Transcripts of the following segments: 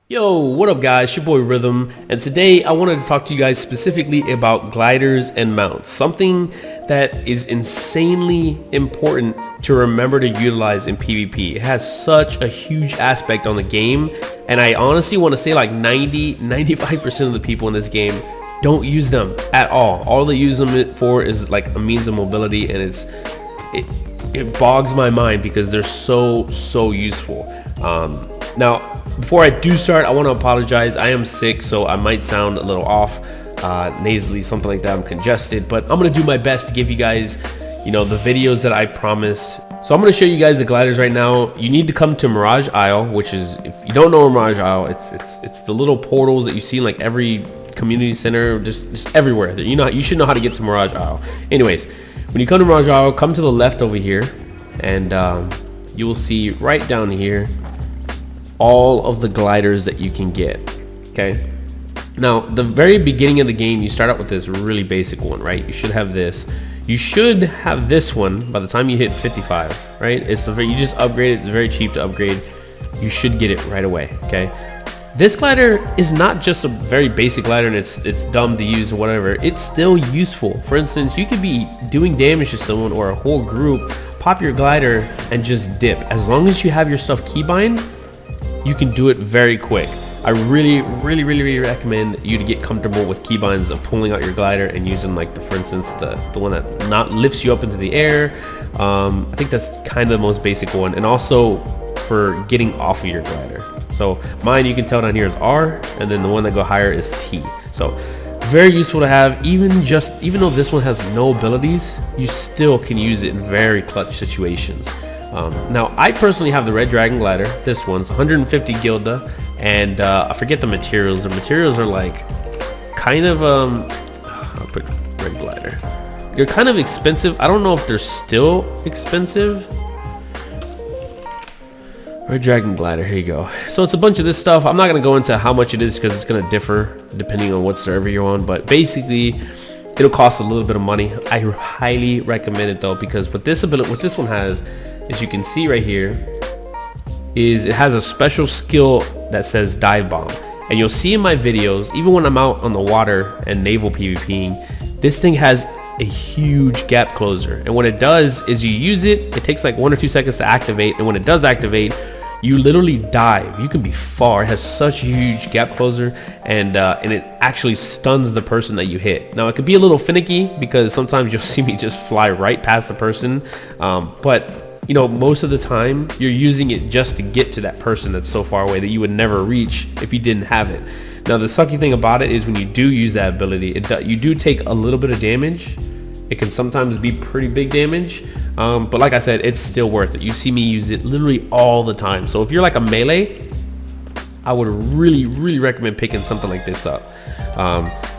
Yo, what up guys, it's your boy Rythmn, and today I wanted to talk to you guys specifically about gliders and mounts, something that is insanely important to remember to utilize in PvP. It has such a huge aspect on the game, and I honestly want to say like 90-95% of the people in this game don't use them at all. All they use them for is like a means of mobility, and it bogs my mind because they're so useful. Now, before I do start, I want to apologize. I am sick, so I might sound a little off, nasally, something like that. I'm congested, but I'm going to do my best to give you guys, the videos that I promised. So I'm going to show you guys the gliders right now. You need to come to Mirage Isle, which is, if you don't know Mirage Isle, it's the little portals that you see in like every community center, just everywhere. You should know how to get to Mirage Isle. Anyways, when you come to Mirage Isle, come to the left over here, and you will see right down here all of the gliders that you can get. Okay, now the very beginning of the game, you start out with this really basic one, right? You should have this. You should have this one by the time you hit 55, right? You just upgrade it. It's very cheap to upgrade. You should get it right away. Okay, this glider is not just a very basic glider and it's dumb to use or whatever. It's still useful. For instance, you could be doing damage to someone or a whole group, pop your glider and just dip. As long as you have your stuff keybind, you can do it very quick. I really recommend you to get comfortable with keybinds of pulling out your glider and using, like, for instance, the one that not lifts you up into the air. I think that's kind of the most basic one, and also for getting off of your glider. So mine, you can tell down here, is R, and then the one that go higher is T. So very useful to have. Even though this one has no abilities, you still can use it in very clutch situations. Now I personally have the Red Dragon glider. This one's 150 gilda, and I forget the materials. The materials are like kind of I'll put red glider. They're kind of expensive. I don't know if they're still expensive. Red Dragon glider, here you go. So it's a bunch of this stuff. I'm not gonna go into how much it is because it's gonna differ depending on what server you're on, but basically it'll cost a little bit of money. I highly recommend it though, because what this one has, as you can see right here, is it has a special skill that says dive bomb. And you'll see in my videos, even when I'm out on the water and naval PvPing, this thing has a huge gap closer. And what it does is you use it, it takes like 1 or 2 seconds to activate, and when it does activate, you literally dive. You can be far. It has such a huge gap closer, and it actually stuns the person that you hit. Now it could be a little finicky because sometimes you'll see me just fly right past the person, but most of the time you're using it just to get to that person that's so far away that you would never reach if you didn't have it. Now the sucky thing about it is when you do use that ability, you do take a little bit of damage. It can sometimes be pretty big damage, but like I said, it's still worth it. You see me use it literally all the time. So if you're like a melee, I would really recommend picking something like this up.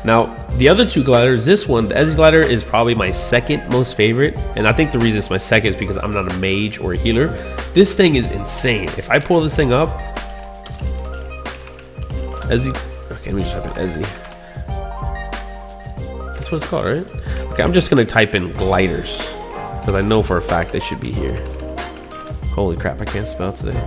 Now the other two gliders, this one, the Ezzy glider, is probably my second most favorite, and I think the reason it's my second is because I'm not a mage or a healer. This thing is insane. If I pull this thing up, Ezzy, okay, let me just type in Ezzy. That's what it's called, right? Okay, I'm just gonna type in gliders because I know for a fact they should be here. Holy crap, I can't spell today.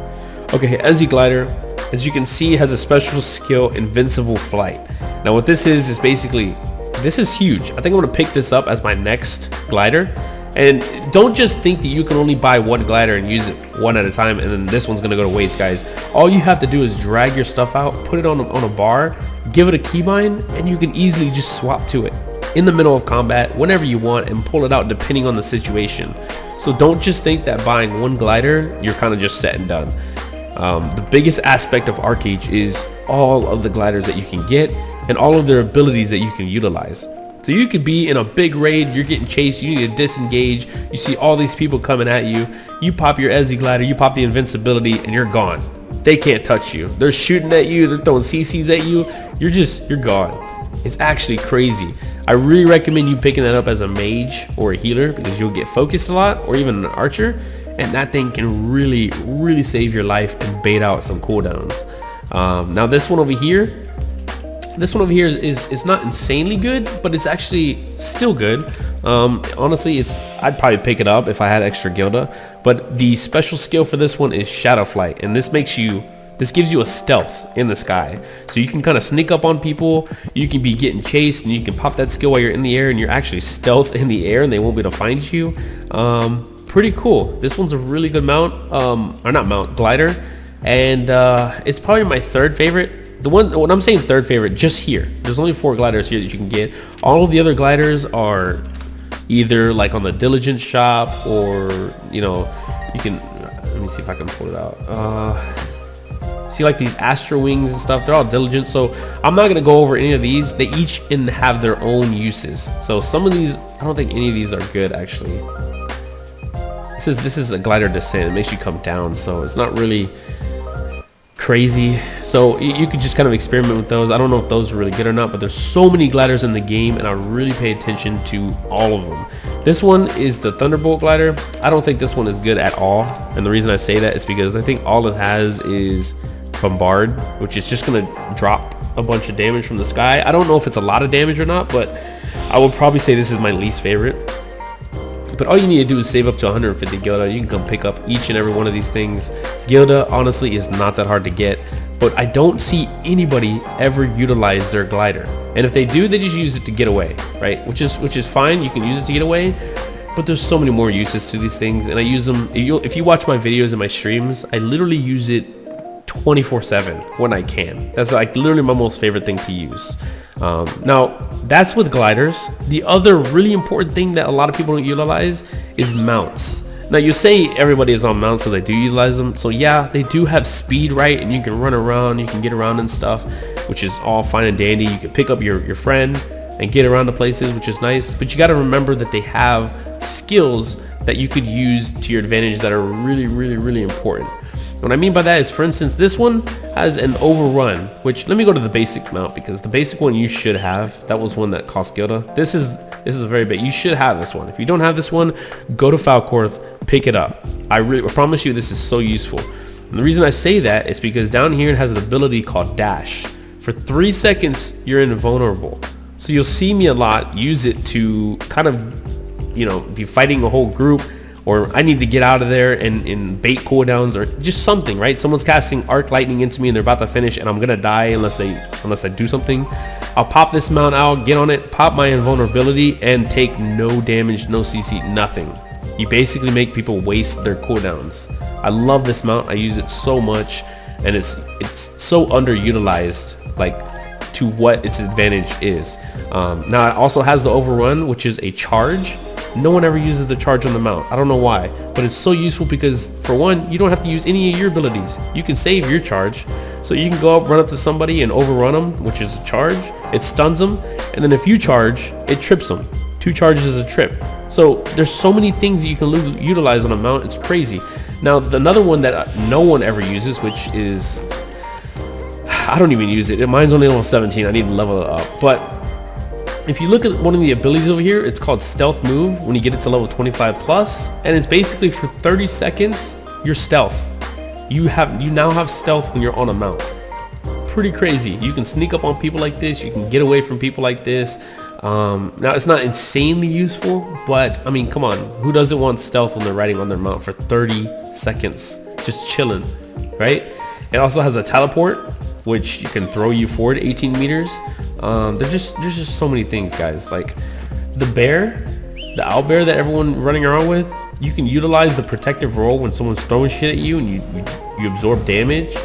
Okay, Ezzy glider, as you can see, has a special skill, invincible flight. Now what this is basically, this is huge. I think I'm gonna pick this up as my next glider. And don't just think that you can only buy one glider and use it one at a time and then this one's gonna go to waste, guys. All you have to do is drag your stuff out, put it on a bar, give it a keybind, and you can easily just swap to it in the middle of combat whenever you want and pull it out depending on the situation. So don't just think that buying one glider, you're kind of just set and done. The biggest aspect of Archeage is all of the gliders that you can get and all of their abilities that you can utilize. So you could be in a big raid, you're getting chased, you need to disengage, you see all these people coming at you, you pop your Ezzy glider, you pop the invincibility, and you're gone. They can't touch you. They're shooting at you, they're throwing CCs at you, you're gone. It's actually crazy. I really recommend you picking that up as a mage or a healer because you'll get focused a lot, or even an archer, and that thing can really save your life and bait out some cooldowns. Now this one over here, is not insanely good, but it's actually still good. Honestly, I'd probably pick it up if I had extra gilda, but the special skill for this one is shadow flight, and this makes you this gives you a stealth in the sky. So you can kind of sneak up on people, you can be getting chased, and you can pop that skill while you're in the air, and you're actually stealth in the air and they won't be able to find you. Pretty cool. This one's a really good mount, or not mount, glider. And it's probably my third favorite. When I'm saying third favorite, just here, there's only 4 gliders here that you can get. All of the other gliders are either like on the Diligent shop, or you know, you can, let me see if I can pull it out. See, like these Astro Wings and stuff, they're all Diligent. So I'm not gonna go over any of these. They each have their own uses. So some of these, I don't think any of these are good actually. This is a glider descent. It makes you come down, so it's not really crazy. So you could just kind of experiment with those. I don't know if those are really good or not, but there's so many gliders in the game, and I really pay attention to all of them. This one is the Thunderbolt glider. I don't think this one is good at all, and the reason I say that is because I think all it has is Bombard, which is just gonna drop a bunch of damage from the sky. I don't know if it's a lot of damage or not, but I would probably say this is my least favorite. But all you need to do is save up to 150 Gilda. You can come pick up each and every one of these things. Gilda honestly is not that hard to get, but I don't see anybody ever utilize their glider. And if they do, they just use it to get away, right? Which is fine. You can use it to get away, but there's so many more uses to these things, and I use them. If you watch my videos and my streams, I literally use it 24/7 when I can. That's like literally my most favorite thing to use. Now that's with gliders. The other really important thing that a lot of people don't utilize is mounts. Now you say everybody is on mounts, so they do utilize them. So yeah, they do have speed, right? And you can run around, you can get around and stuff, which is all fine and dandy. You can pick up your friend and get around the places, which is nice. But you got to remember that they have skills that you could use to your advantage that are really, really, really important. What I mean by that is, for instance, this one has an overrun, which, let me go to the basic mount, because the basic one you should have. That was one that cost Gilda. This is a very big, you should have this one. If you don't have this one, go to Falcorth, pick it up. I promise you this is so useful. And the reason I say that is because down here it has an ability called Dash. For 3 seconds, you're invulnerable. So you'll see me a lot use it to kind of, you know, be fighting a whole group, or I need to get out of there and bait cooldowns, or just something, right? Someone's casting arc lightning into me and they're about to finish, and I'm gonna die unless I do something. I'll pop this mount out, get on it, pop my invulnerability, and take no damage, no CC, nothing. You basically make people waste their cooldowns. I love this mount. I use it so much, and it's so underutilized, like, to what its advantage is. Now it also has the overrun, which is a charge. No one ever uses the charge on the mount. I don't know why, but it's so useful because, for one, you don't have to use any of your abilities. You can save your charge. So you can go up, run up to somebody and overrun them, which is a charge. It stuns them, and then if you charge, it trips them. 2 charges is a trip. So there's so many things that you can utilize on a mount. It's crazy. Now, another one that no one ever uses, which is, I don't even use it. Mine's only level 17. I need to level it up. But if you look at one of the abilities over here, it's called Stealth Move when you get it to level 25 plus, and it's basically for 30 seconds, you're stealth. You now have stealth when you're on a mount. Pretty crazy. You can sneak up on people like this. You can get away from people like this. Now it's not insanely useful, but I mean, come on, who doesn't want stealth when they're riding on their mount for 30 seconds, just chilling, right? It also has a teleport, which you can throw you forward 18 meters. There's just so many things, guys. Like the owlbear that everyone running around with, you can utilize the protective roll when someone's throwing shit at you and you absorb damage.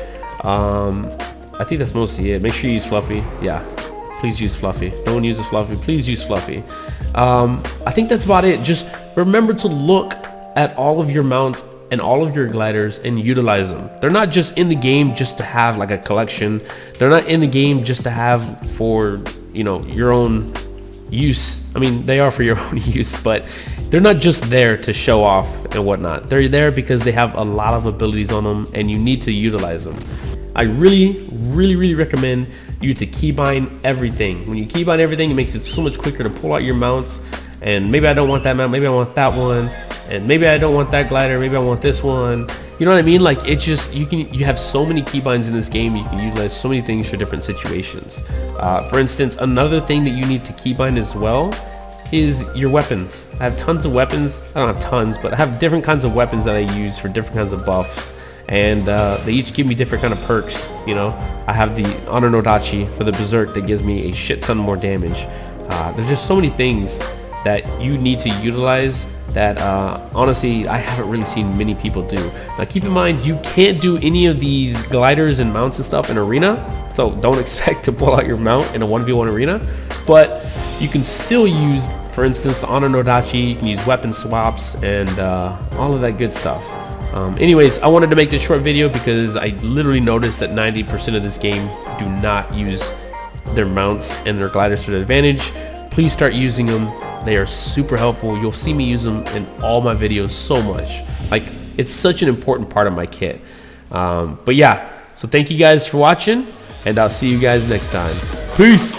I think that's mostly it. Make sure you use Fluffy. Yeah, please use Fluffy. No one uses Fluffy. Please use Fluffy. I think that's about it. Just remember to look at all of your mounts and all of your gliders and utilize them. They're not just in the game just to have like a collection. They're not in the game just to have for, you know, your own use. I mean, they are for your own use, but they're not just there to show off and whatnot. They're there because they have a lot of abilities on them and you need to utilize them. I really recommend you to keybind everything. When you keybind everything, it makes it so much quicker to pull out your mounts. And maybe I don't want that mount, maybe I want that one, and maybe I don't want that glider, maybe I want this one. You know what I mean? Like, it's just, you have so many keybinds in this game. You can utilize so many things for different situations. For instance, another thing that you need to keybind as well is your weapons. I have tons of weapons. I don't have tons, but I have different kinds of weapons that I use for different kinds of buffs and they each give me different kind of perks. You know, I have the Honor no Dachi for the Berserk that gives me a shit ton more damage. There's just so many things that you need to utilize that honestly I haven't really seen many people do. Now keep in mind, you can't do any of these gliders and mounts and stuff in arena, so don't expect to pull out your mount in a 1v1 arena, but you can still use, for instance, the Honor no Dachi. You can use weapon swaps and all of that good stuff. Anyways, I wanted to make this short video because I literally noticed that 90% of this game do not use their mounts and their gliders to their advantage. Please start using them. They are super helpful. You'll see me use them in all my videos so much. Like, it's such an important part of my kit. But yeah, so thank you guys for watching, and I'll see you guys next time. Peace.